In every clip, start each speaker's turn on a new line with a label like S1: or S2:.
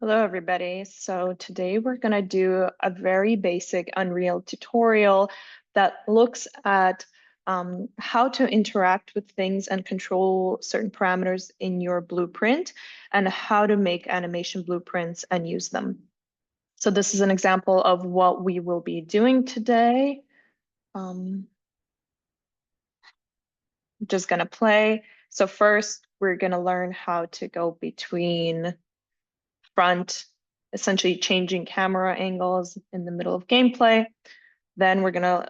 S1: Hello, everybody. So today we're going to do a very basic Unreal tutorial that looks at how to interact with things and control certain parameters in your blueprint and how to make animation blueprints and use them. So this is an example of what we will be doing today. I'm just going to play. So first, we're going to learn how to go between front, essentially changing camera angles in the middle of gameplay. Then we're going to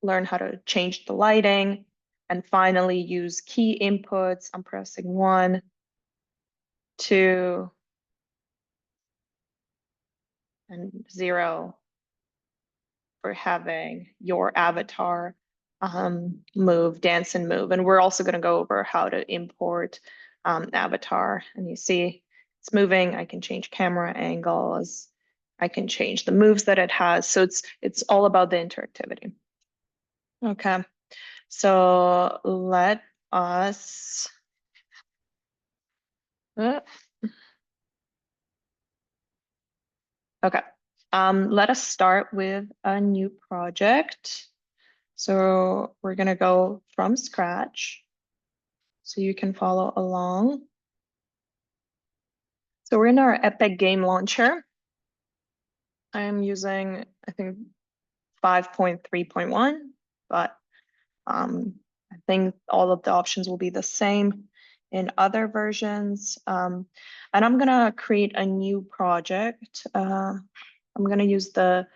S1: learn how to change the lighting and finally use key inputs. I'm pressing 1, 2, and 0 for having your avatar move, dance and move. And we're also going to go over how to import avatar. And you see it's moving. I can change camera angles. I can change the moves that it has. So it's all about the interactivity. Okay, so let us okay. Let us start with a new project. So we're gonna go from scratch so you can follow along. So we're in our Epic game launcher. I am using, I think, 5.3.1, but I think all of the options will be the same in other versions. And I'm gonna create a new project. I'm gonna use the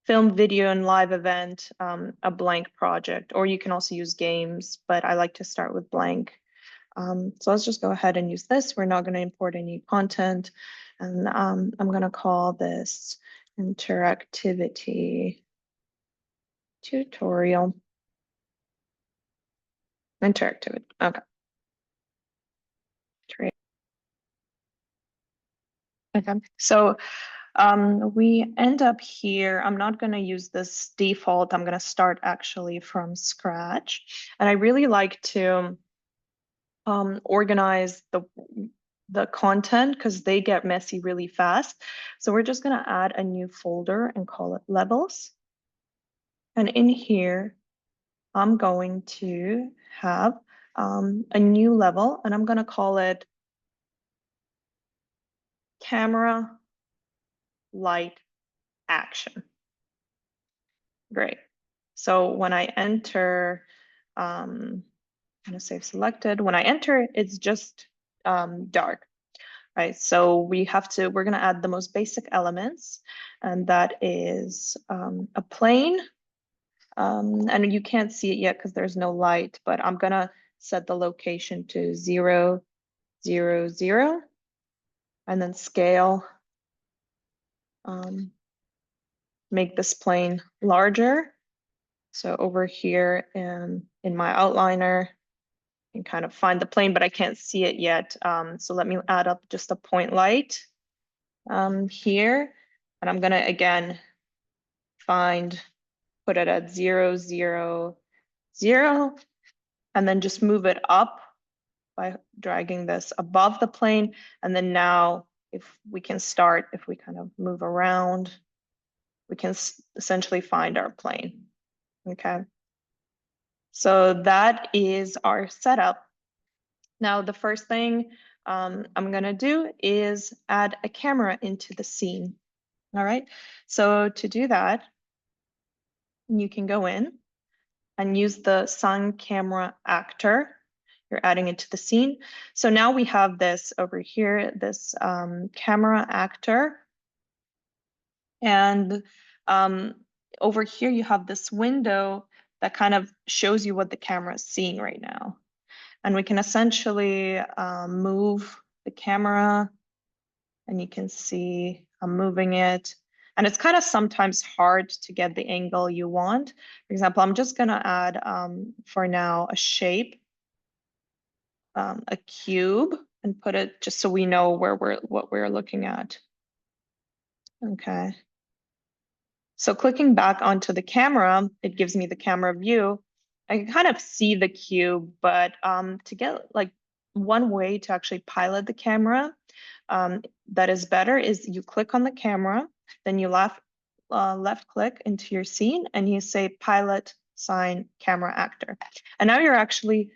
S1: film, video, and live event, a blank project, or you can also use games, but I like to start with blank. So let's just go ahead and use this. We're not gonna import any content. And I'm gonna call this Interactivity tutorial. Interactivity, okay. Okay, so we end up here. I'm not going to use this default. I'm going to start actually from scratch. And I really like to organize the content because they get messy really fast. So we're just going to add a new folder and call it levels. And in here, I'm going to have a new level and I'm going to call it camera light action. Great. So when I enter, I'm gonna save selected. When I enter, it's just dark, right? So we're gonna add the most basic elements, and that is a plane. And you can't see it yet because there's no light, but I'm gonna set the location to 0, 0, 0, and then scale. Make this plane larger. So over here in my outliner, you can kind of find the plane, but I can't see it yet. So let me add up just a point light here. And I'm gonna, again, put it at 0, 0, 0, and then just move it up by dragging this above the plane. And then now if we kind of move around, we can essentially find our plane, okay? So that is our setup. Now, the first thing I'm gonna do is add a camera into the scene. All right, so to do that, you can go in and use the sun camera actor. You're adding it to the scene. So now we have this over here, this camera actor. And over here, you have this window that kind of shows you what the camera is seeing right now. And we can essentially move the camera and you can see I'm moving it. And it's kind of sometimes hard to get the angle you want. For example, I'm just gonna add for now a shape, a cube, and put it just so we know what we're looking at. Okay. So clicking back onto the camera, it gives me the camera view. I can kind of see the cube, but to get like one way to actually pilot the camera that is better is you click on the camera, then you left click into your scene and you say pilot sign camera actor. And now you're actually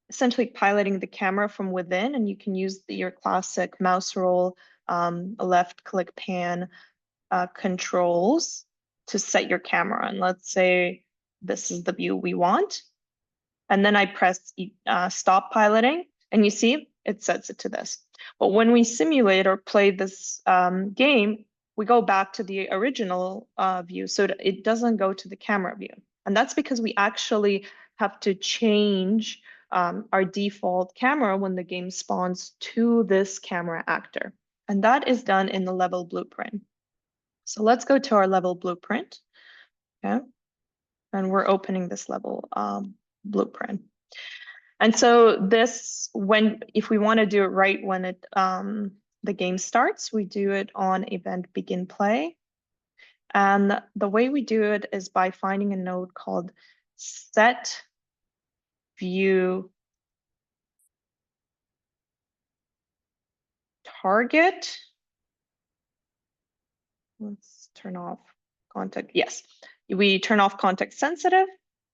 S1: essentially piloting the camera from within, and you can use your classic mouse roll, left click pan controls to set your camera. And let's say this is the view we want. And then I press stop piloting, and you see it sets it to this. But when we simulate or play this game, we go back to the original view, so it doesn't go to the camera view. And that's because we actually have to change our default camera when the game spawns to this camera actor. And that is done in the level blueprint. So let's go to our level blueprint. Okay. And we're opening this level blueprint. And so this, if we want to do it right when the game starts, we do it on event begin play. And the way we do it is by finding a node called set view target. Let's turn off context. Yes, we turn off context sensitive,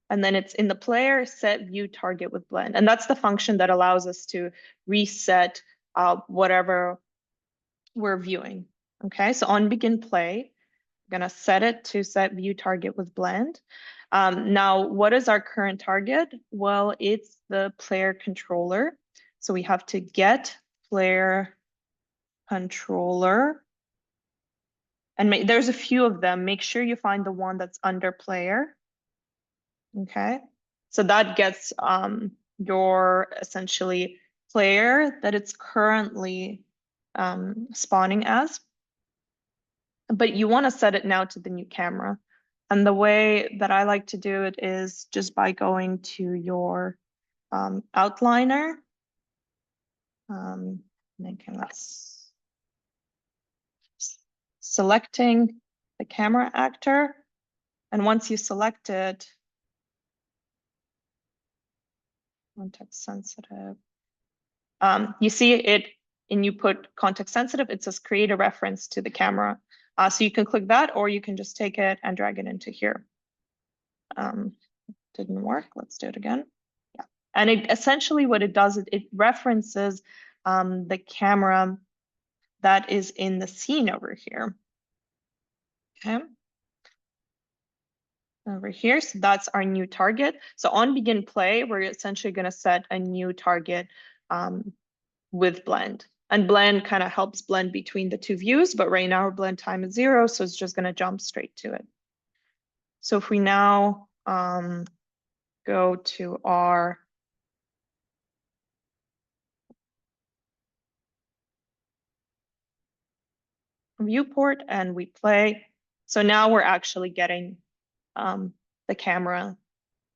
S1: and then it's in the player set view target with blend. And that's the function that allows us to reset whatever we're viewing. Okay, so on begin play, I'm gonna set it to set view target with blend. Now, what is our current target? Well, it's the player controller. So we have to get player controller. And there's a few of them. Make sure you find the one that's under player. Okay, so that gets your essentially player that it's currently spawning as. But you want to set it now to the new camera. And the way that I like to do it is just by going to your outliner. Selecting the camera actor. And once you select it, context sensitive, you see it, and you put context sensitive, it says create a reference to the camera. So you can click that, or you can just take it and drag it into here. Didn't work. Let's do it again. Yeah. And it essentially what it does, it references the camera that is in the scene over here. Okay. Over here, so that's our new target. So on begin play, we're essentially going to set a new target with blend. And blend kind of helps blend between the two views, but right now our blend time is 0, so it's just going to jump straight to it. So if we now go to our viewport and we play, so now we're actually getting the camera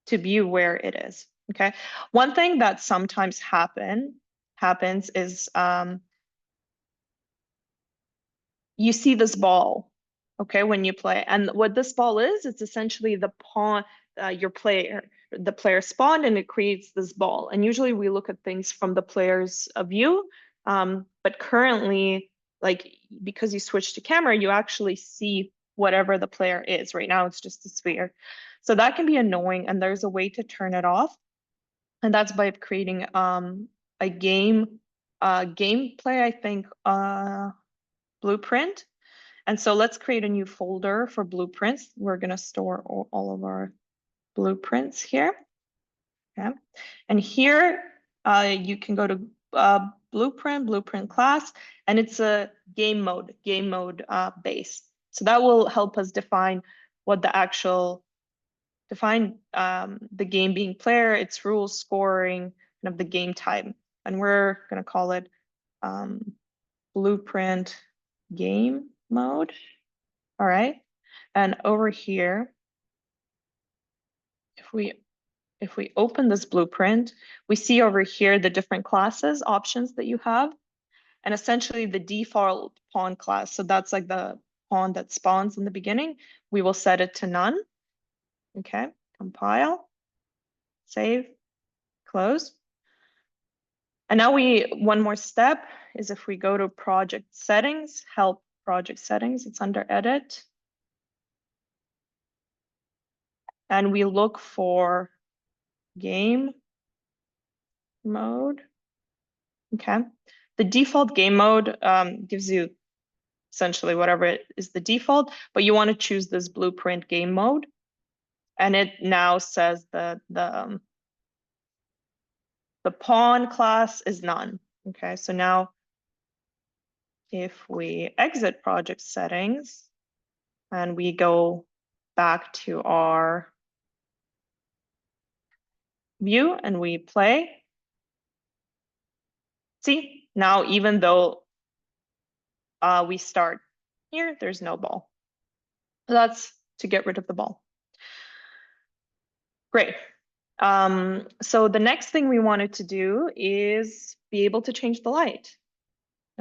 S1: to view where it is. Okay. One thing that sometimes happens is you see this ball, okay, when you play. And what this ball is, it's essentially the pawn, the player spawned, and it creates this ball. And usually we look at things from the player's view. But currently, like, because you switch to camera, you actually see whatever the player is. Right now, it's just a sphere. So that can be annoying, and there's a way to turn it off. And that's by creating a gameplay, I think, blueprint. And so let's create a new folder for blueprints. We're going to store all of our blueprints here. Okay. And here you can go to blueprint class, and it's a game mode base. So that will help us define what the actual, the game being player, its rules, scoring, and of the game type. And we're going to call it blueprint game mode. All right. And over here, if we open this blueprint, we see over here the different classes options that you have, and essentially the default pawn class. So that's like the pawn that spawns in the beginning. We will set it to none. Okay, compile, save, close. And now one more step is if we go to project settings, help project settings, it's under edit. And we look for game mode. Okay. The default game mode gives you essentially whatever it is the default, but you want to choose this blueprint game mode. And it now says the pawn class is none. Okay, so now if we exit project settings and we go back to our view and we play, see, now even though we start here, there's no ball. So that's to get rid of the ball. Great. So the next thing we wanted to do is be able to change the light.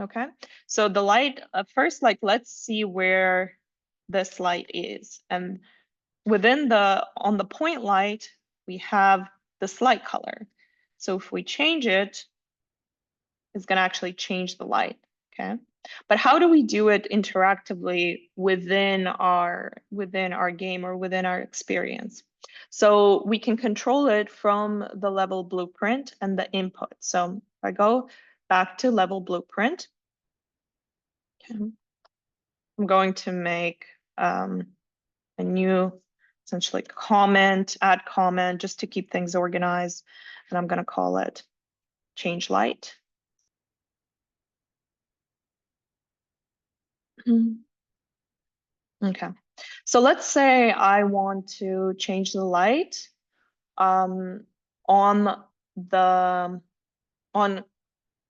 S1: Okay, so the light, first, like, let's see where this light is. And within on the point light, we have this light color. So if we change it, it's gonna actually change the light, okay? But how do we do it interactively within our game or within our experience? So we can control it from the level blueprint and the input. So if I go back to level blueprint, okay, I'm going to make a new essentially add comment just to keep things organized. And I'm going to call it change light. Okay, so let's say I want to change the light on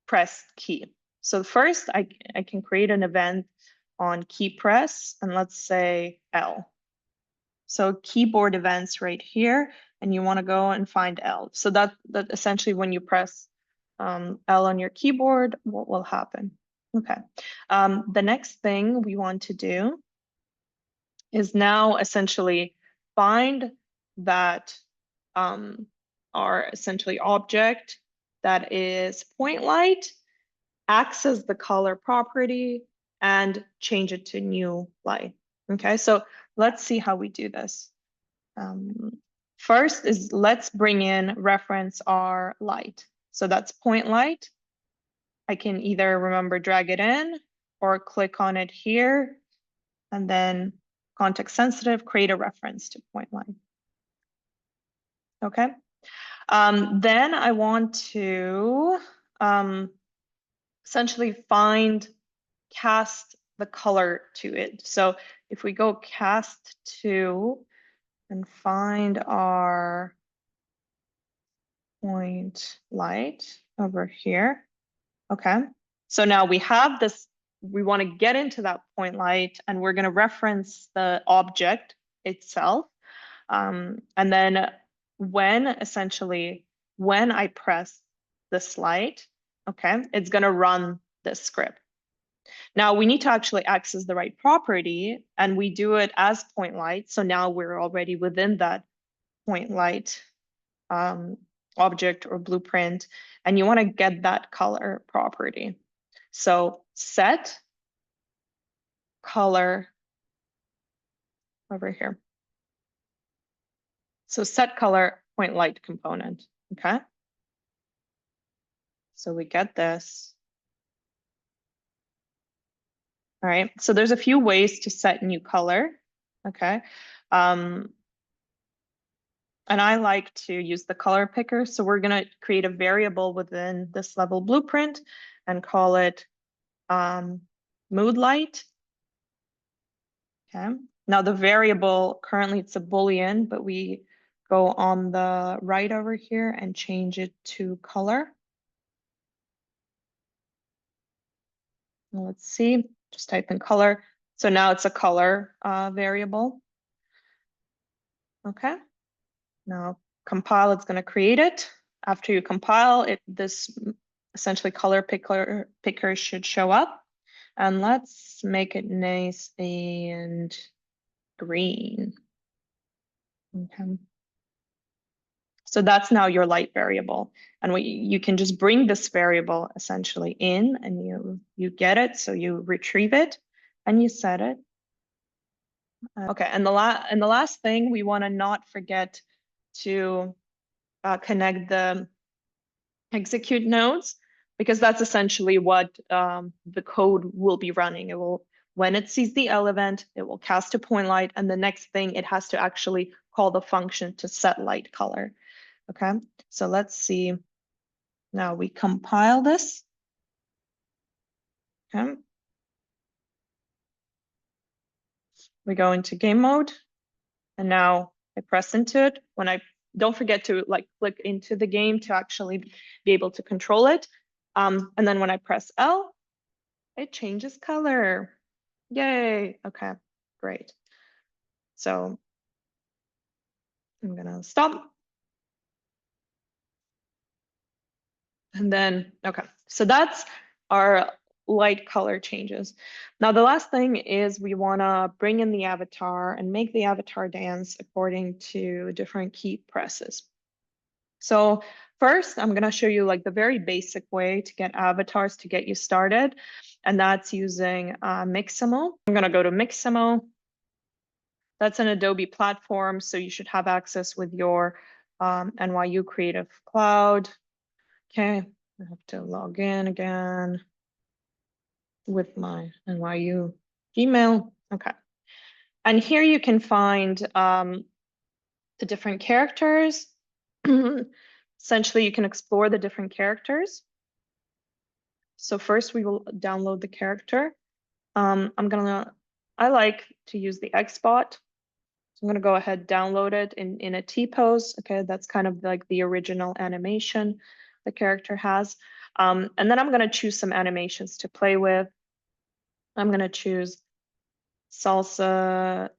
S1: press key. So first I can create an event on key press, and let's say L. So keyboard events right here, and you want to go and find L. So that essentially when you press L on your keyboard, what will happen? Okay. The next thing we want to do is now essentially find that our essentially object that is point light, access the color property, and change it to new light. Okay, so let's see how we do this. First is let's bring in reference our light. So that's point light. I can either remember drag it in or click on it here and then context sensitive, create a reference to point light. Okay. Then I want to essentially cast the color to it. So if we go cast to and find our point light over here. Okay, so now we have this, we want to get into that point light and we're going to reference the object itself. And then when I press this light, okay, it's going to run this script. Now we need to actually access the right property and we do it as point light. So now we're already within that point light object or blueprint, and you want to get that color property. So set color over here. So set color point light component, okay? So we get this. All right, so there's a few ways to set new color, okay? And I like to use the color picker. So we're gonna create a variable within this level blueprint and call it mood light. Okay. Now the variable, currently it's a Boolean, but we go on the right over here and change it to color. Let's see, just type in color. So now it's a color variable. Okay. Now compile, it's going to create it. After you compile it, this essentially color picker should show up. And let's make it nice and green. Okay. So that's now your light variable. And you can just bring this variable essentially in and you get it. So you retrieve it and you set it. Okay, and the last thing we want to not forget to connect the execute nodes, because that's essentially what the code will be running. It will, when it sees the L event, it will cast a point light, and the next thing it has to actually call the function to set light color. Okay, so let's see. Now we compile this. Okay. We go into game mode, and now I press into it. When I don't forget to like click into the game to actually be able to control it. And then when I press L, it changes color. Yay. Okay, great. So I'm gonna stop. And then, okay, so that's our light color changes. Now, the last thing is we wanna bring in the avatar and make the avatar dance according to different key presses. So first, I'm gonna show you like the very basic way to get avatars to get you started, and that's using Mixamo. I'm gonna go to Mixamo. That's an Adobe platform, so you should have access with your NYU Creative Cloud. Okay, I have to log in again with my NYU Gmail. Okay, and here you can find the different characters. Essentially, you can explore the different characters. So first we will download the character. I like to use the XBot. So I'm gonna go ahead, download it in a T-pose. Okay, that's kind of like the original animation the character has. And then I'm gonna choose some animations to play with. I'm gonna choose salsa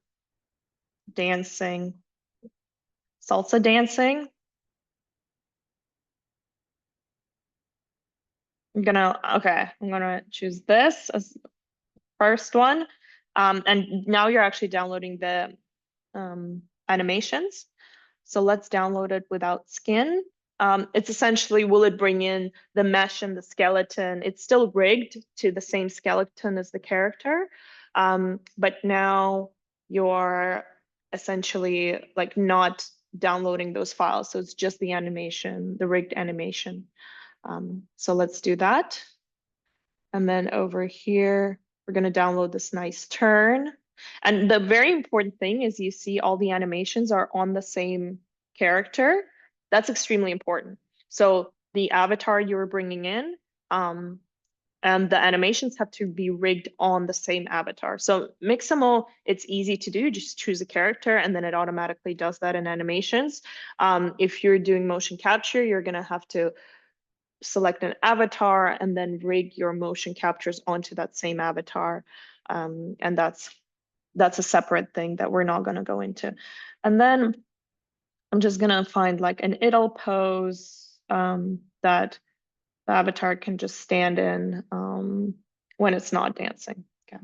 S1: dancing, salsa dancing. I'm gonna choose this as the first one. And now you're actually downloading the animations. So let's download it without skin. It's essentially, will it bring in the mesh and the skeleton? It's still rigged to the same skeleton as the character, but now you're essentially like not downloading those files. So it's just the animation, the rigged animation. So let's do that. And then over here, we're going to download this nice turn. And the very important thing is you see all the animations are on the same character. That's extremely important. So the avatar you're bringing in, and the animations have to be rigged on the same avatar. So Mixamo, it's easy to do. Just choose a character and then it automatically does that in animations. If you're doing motion capture, you're going to have to select an avatar and then rig your motion captures onto that same avatar. And that's a separate thing that we're not going to go into. And then I'm just going to find like an idle pose that the avatar can just stand in when it's not dancing. Okay.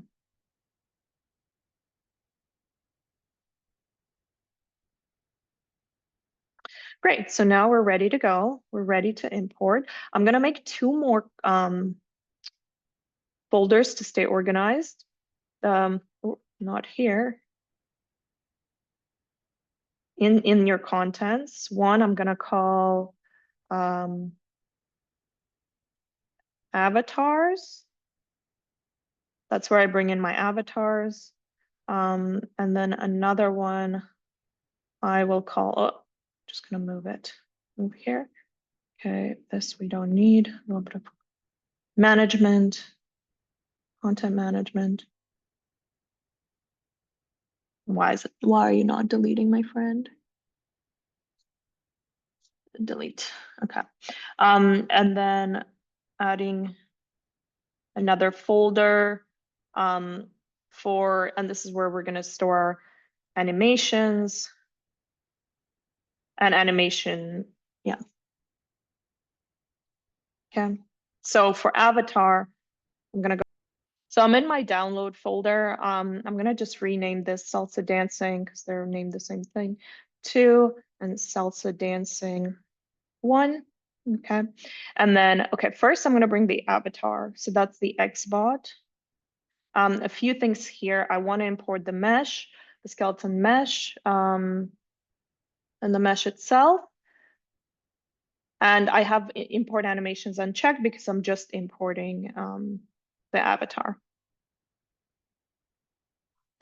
S1: Great. So now we're ready to go. We're ready to import. I'm going to make two more folders to stay organized. Not here. In your contents. One I'm going to call avatars. That's where I bring in my avatars. And then another one I will call, oh, just going to move it, move here. Okay, this we don't need. A little bit of management, content management. Why are you not deleting, my friend? Delete. Okay. And then adding another folder and this is where we're going to store animations and animation. Yeah. Okay. So for avatar, I'm going to go. So I'm in my download folder. I'm going to just rename this salsa dancing because they're named the same thing to and salsa dancing 1. Okay. And then, okay, first I'm going to bring the avatar. So that's the XBot. A few things here. I want to import the mesh, the skeleton mesh, and the mesh itself. And I have import animations unchecked because I'm just importing the avatar.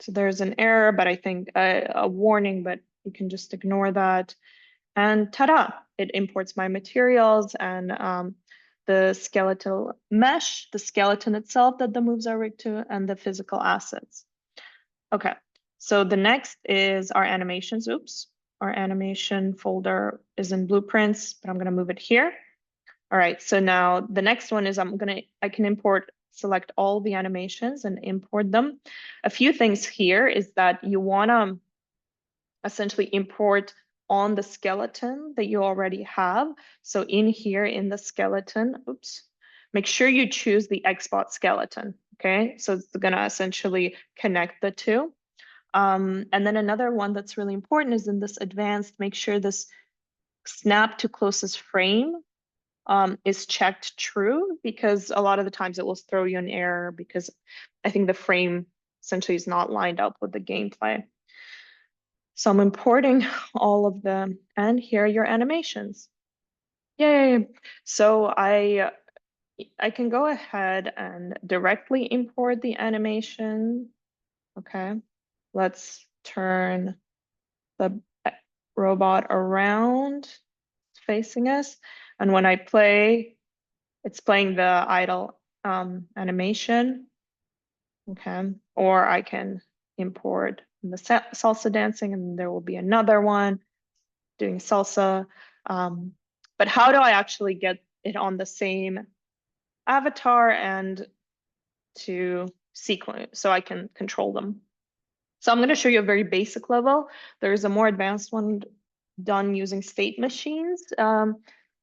S1: So there's an error, but I think a warning, but you can just ignore that. And ta-da, it imports my materials and the skeletal mesh, the skeleton itself that the moves are rigged to, and the physical assets. Okay, so the next is our animations. Oops, our animation folder is in blueprints, but I'm gonna move it here. All right, so now the next one is I can select all the animations and import them. A few things here is that you wanna essentially import on the skeleton that you already have. So in here in the skeleton, oops, make sure you choose the XBot skeleton, okay? So it's gonna essentially connect the two. And then another one that's really important is in this advanced, make sure this snap to closest frame is checked true, because a lot of the times it will throw you an error because I think the frame essentially is not lined up with the gameplay. So I'm importing all of them, and here are your animations. Yay! So I can go ahead and directly import the animation. Okay, let's turn the robot around, facing us. And when I play, it's playing the idle animation. Okay, or I can import the salsa dancing, and there will be another one doing salsa. But how do I actually get it on the same avatar and to sequence so I can control them? So I'm going to show you a very basic level. There's a more advanced one done using state machines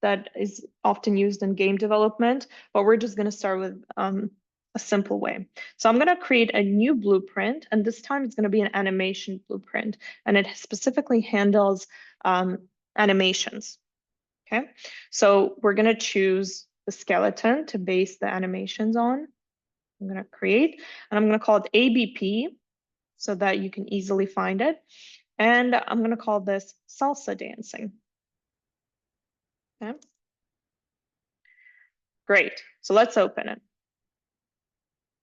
S1: that is often used in game development, but we're just going to start with a simple way. So I'm going to create a new blueprint, and this time it's going to be an animation blueprint, and it specifically handles animations. Okay, so we're going to choose the skeleton to base the animations on. I'm going to create, and I'm going to call it ABP so that you can easily find it. And I'm going to call this salsa dancing. Okay. Great. So let's open it.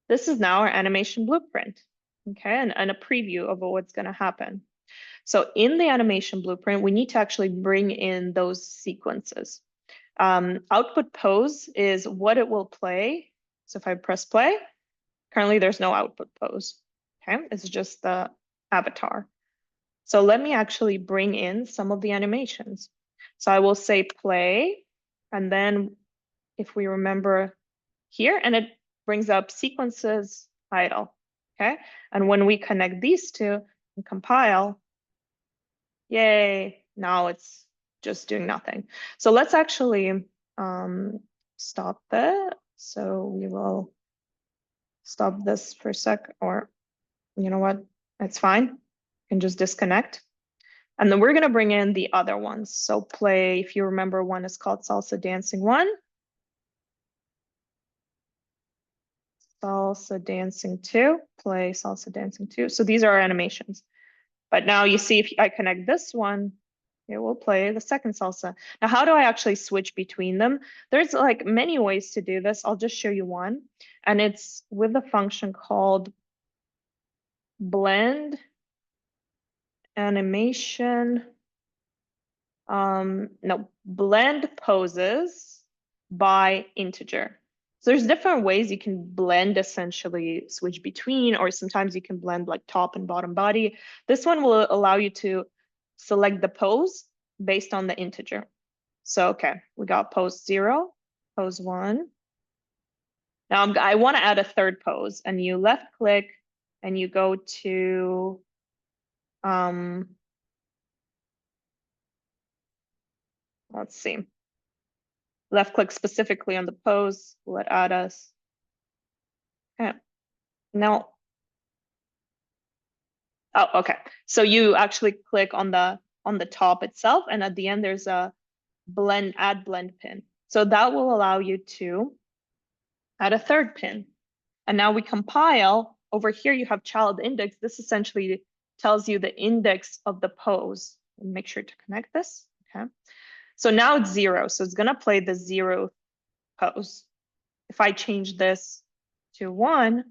S1: This is now our animation blueprint. Okay, and a preview of what's going to happen. So in the animation blueprint, we need to actually bring in those sequences. Output pose is what it will play. So if I press play, currently there's no output pose. Okay, it's just the avatar. So let me actually bring in some of the animations. So I will say play, and then if we remember here, and it brings up sequences idle. Okay, and when we connect these two and compile, yay, now it's just doing nothing. So let's actually stop that. So we will stop this for a sec, or you know what, it's fine. You can just disconnect. And then we're gonna bring in the other ones. So play, if you remember, one is called Salsa Dancing 1. Salsa Dancing 2, play Salsa Dancing 2. So these are our animations. But now you see if I connect this one, it will play the second salsa. Now, how do I actually switch between them? There's like many ways to do this. I'll just show you one. And it's with a function called blend animation. No, blend poses by integer. So there's different ways you can blend, essentially switch between, or sometimes you can blend like top and bottom body. This one will allow you to select the pose based on the integer. So, okay, we got pose 0, pose 1. Now I want to add a third pose, and you left click and you go to let's see. Left click specifically on the pose, will it add us? Okay. Now, oh, okay. So you actually click on the on the top itself. And at the end, there's a add blend pin. So that will allow you to add a third pin. And now we compile. Over here, you have child index. This essentially tells you the index of the pose. And make sure to connect this. Okay. So now it's 0. So it's going to play the 0 pose. If I change this to 1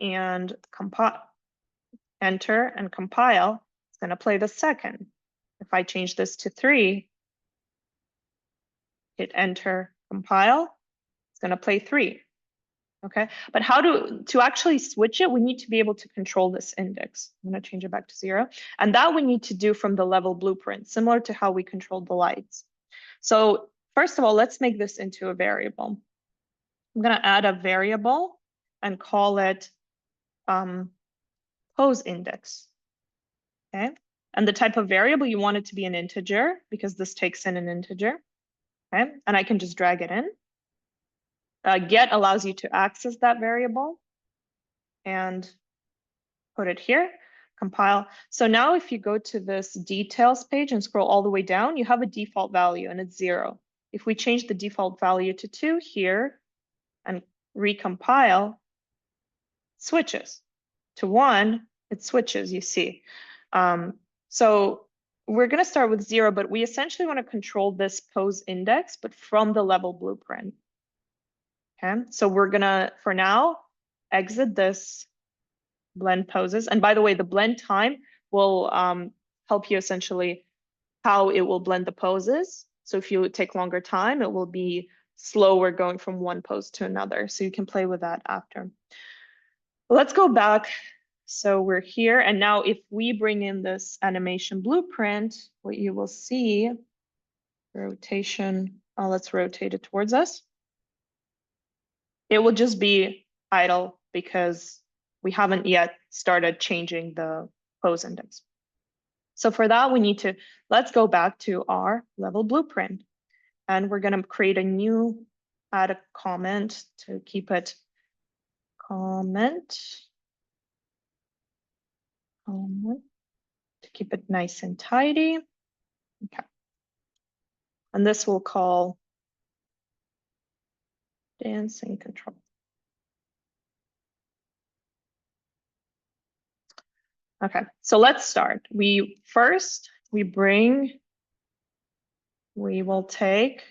S1: and enter and compile, it's going to play the second. If I change this to 3, hit enter, compile, it's going to play 3. Okay, but how to actually switch it, we need to be able to control this index. I'm going to change it back to 0. And that we need to do from the level blueprint, similar to how we controlled the lights. So first of all, let's make this into a variable. I'm going to add a variable and call it pose index. Okay, and the type of variable, you want it to be an integer because this takes in an integer. Okay, and I can just drag it in. Get allows you to access that variable and put it here, compile. So now if you go to this details page and scroll all the way down, you have a default value and it's 0. If we change the default value to 2 here and recompile, it switches. To 1, it switches, you see. So we're going to start with 0, but we essentially want to control this pose index, but from the level blueprint. Okay, so we're going to, for now, exit this blend poses. And by the way, the blend time will help you essentially how it will blend the poses. So if you take longer time, it will be slower going from one pose to another. So you can play with that after. Let's go back. So we're here. And now if we bring in this animation blueprint, what you will see, rotation, let's rotate it towards us. It will just be idle because we haven't yet started changing the pose index. So for that, we need to, let's go back to our level blueprint. And we're going to create a new, add a comment to keep it comment, to keep it nice and tidy. Okay. And this we'll call dancing control. Okay, so let's start. We will take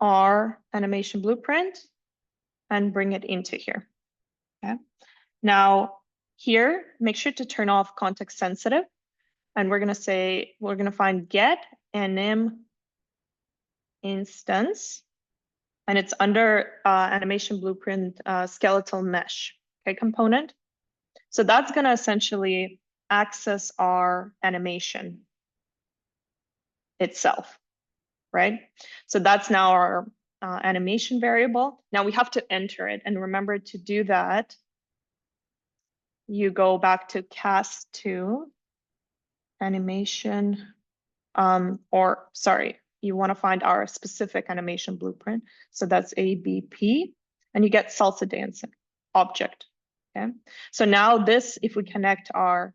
S1: our animation blueprint and bring it into here. Okay. Now here, make sure to turn off context sensitive. And we're going to say, we're going to find get anim instance. And it's under animation blueprint skeletal mesh, okay, component. So that's going to essentially access our animation itself, right? So that's now our animation variable. Now we have to enter it. And remember to do that, you go back to cast to animation, you want to find our specific animation blueprint. So that's ABP, and you get salsa dancing object. Okay. So now this, if we connect our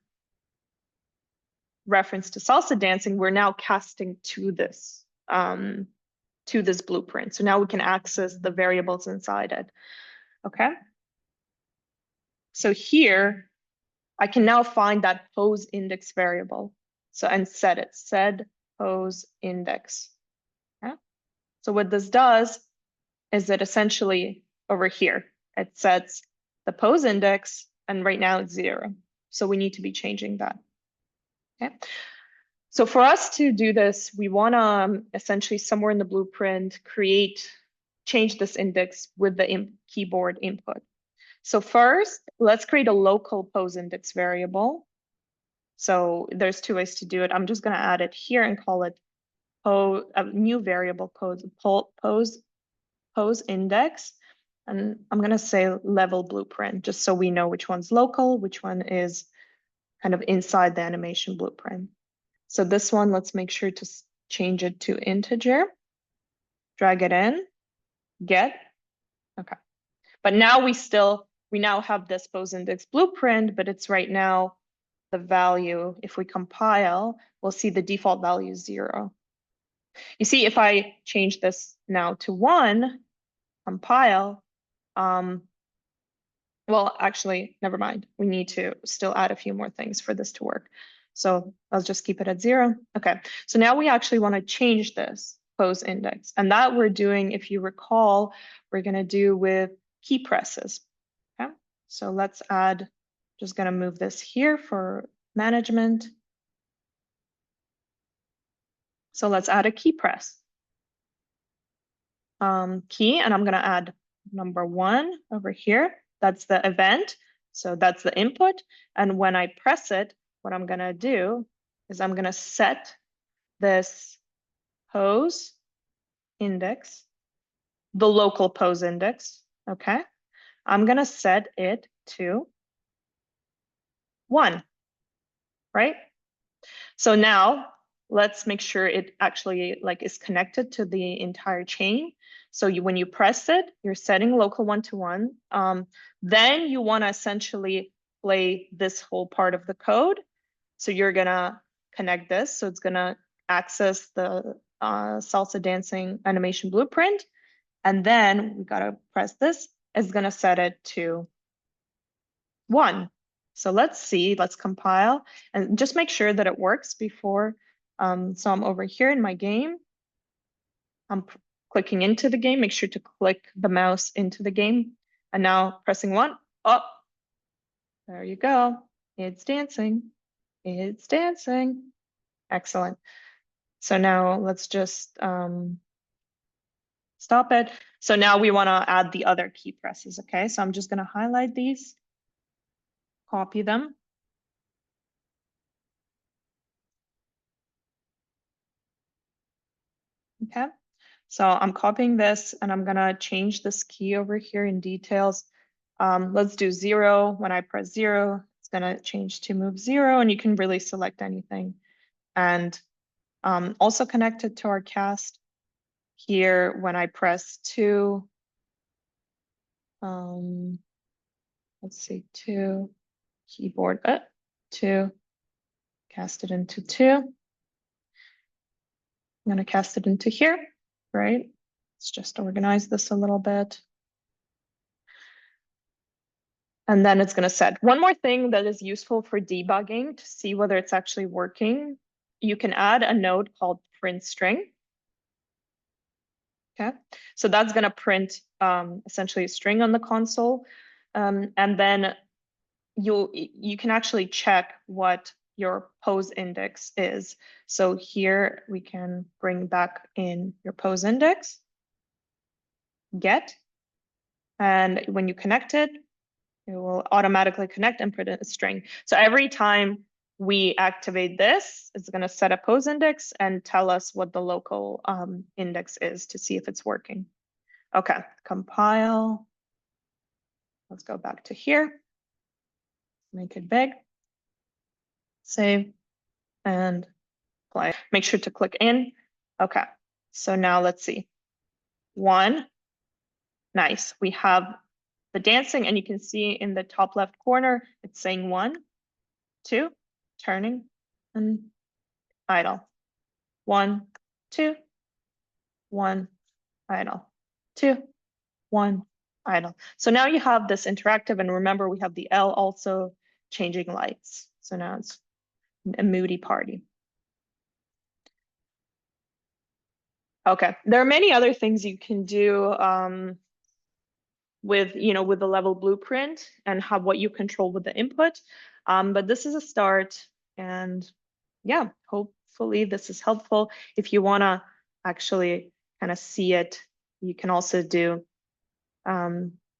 S1: reference to salsa dancing, we're now casting to this blueprint. So now we can access the variables inside it. Okay. So here, I can now find that pose index variable. So and set it, set pose index. Okay. So what this does is it essentially over here, it sets the pose index, and right now it's 0. So we need to be changing that. Okay. So for us to do this, we want to essentially somewhere in the blueprint change this index with the keyboard input. So first, let's create a local pose index variable. So there's 2 ways to do it. I'm just going to add it here and call it a new variable pose index. And I'm going to say level blueprint, just so we know which one's local, which one is kind of inside the animation blueprint. So this one, let's make sure to change it to integer, drag it in, get, okay. But now we now have this pose index blueprint, but it's right now the value, if we compile, we'll see the default value is 0. You see, if I change this now to 1, compile, well, actually, never mind. We need to still add a few more things for this to work. So I'll just keep it at 0. Okay, so now we actually want to change this pose index. And that we're doing, if you recall, we're going to do with key presses. Okay, so let's add, just going to move this here for management. So let's add a key press. Key, and I'm going to add number 1 over here. That's the event. So that's the input. And when I press it, what I'm going to do is I'm going to set this pose index, the local pose index. Okay. I'm going to set it to 1, right? So now let's make sure it actually is connected to the entire chain. So when you press it, you're setting local 1-to-1. Then you want to essentially play this whole part of the code. So you're gonna connect this. So it's gonna access the salsa dancing animation blueprint. And then we gotta press this. It's gonna set it to 1. So let's see, let's compile and just make sure that it works before. So I'm over here in my game. I'm clicking into the game. Make sure to click the mouse into the game. And now pressing 1. Oh, there you go. It's dancing. It's dancing. Excellent. So now let's just stop it. So now we want to add the other key presses. Okay, so I'm just going to highlight these, copy them. Okay, so I'm copying this and I'm going to change this key over here in details. Let's do 0. When I press 0, it's going to change to move 0, and you can really select anything. And also connected to our cast here, when I press 2, let's see, 2, keyboard, 2, cast it into 2. I'm going to cast it into here, right? Let's just organize this a little bit. And then it's going to set. One more thing that is useful for debugging to see whether it's actually working, you can add a node called print string. Okay, so that's going to print essentially a string on the console. And then you can actually check what your pose index is. So here we can bring back in your pose index, get, and when you connect it, it will automatically connect and print a string. So every time we activate this, it's going to set a pose index and tell us what the local index is to see if it's working. Okay, compile. Let's go back to here. Make it big. Save and play. Make sure to click in. Okay, so now let's see. 1, nice. We have the dancing, and you can see in the top left corner, it's saying 1, 2, turning, and idle. 1, 2, 1, idle. 2, 1, idle. So now you have this interactive, and remember we have the L also changing lights. So now it's a moody party. Okay, there are many other things you can do with the level blueprint and what you control with the input. But this is a start, and yeah, hopefully this is helpful. If you want to actually kind of see it, you can also do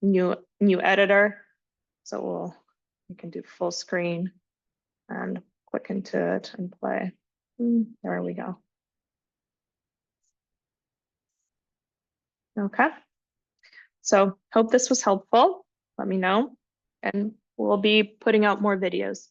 S1: new editor. So you can do full screen and click into it and play. There we go. Okay. So hope this was helpful. Let me know, and we'll be putting out more videos.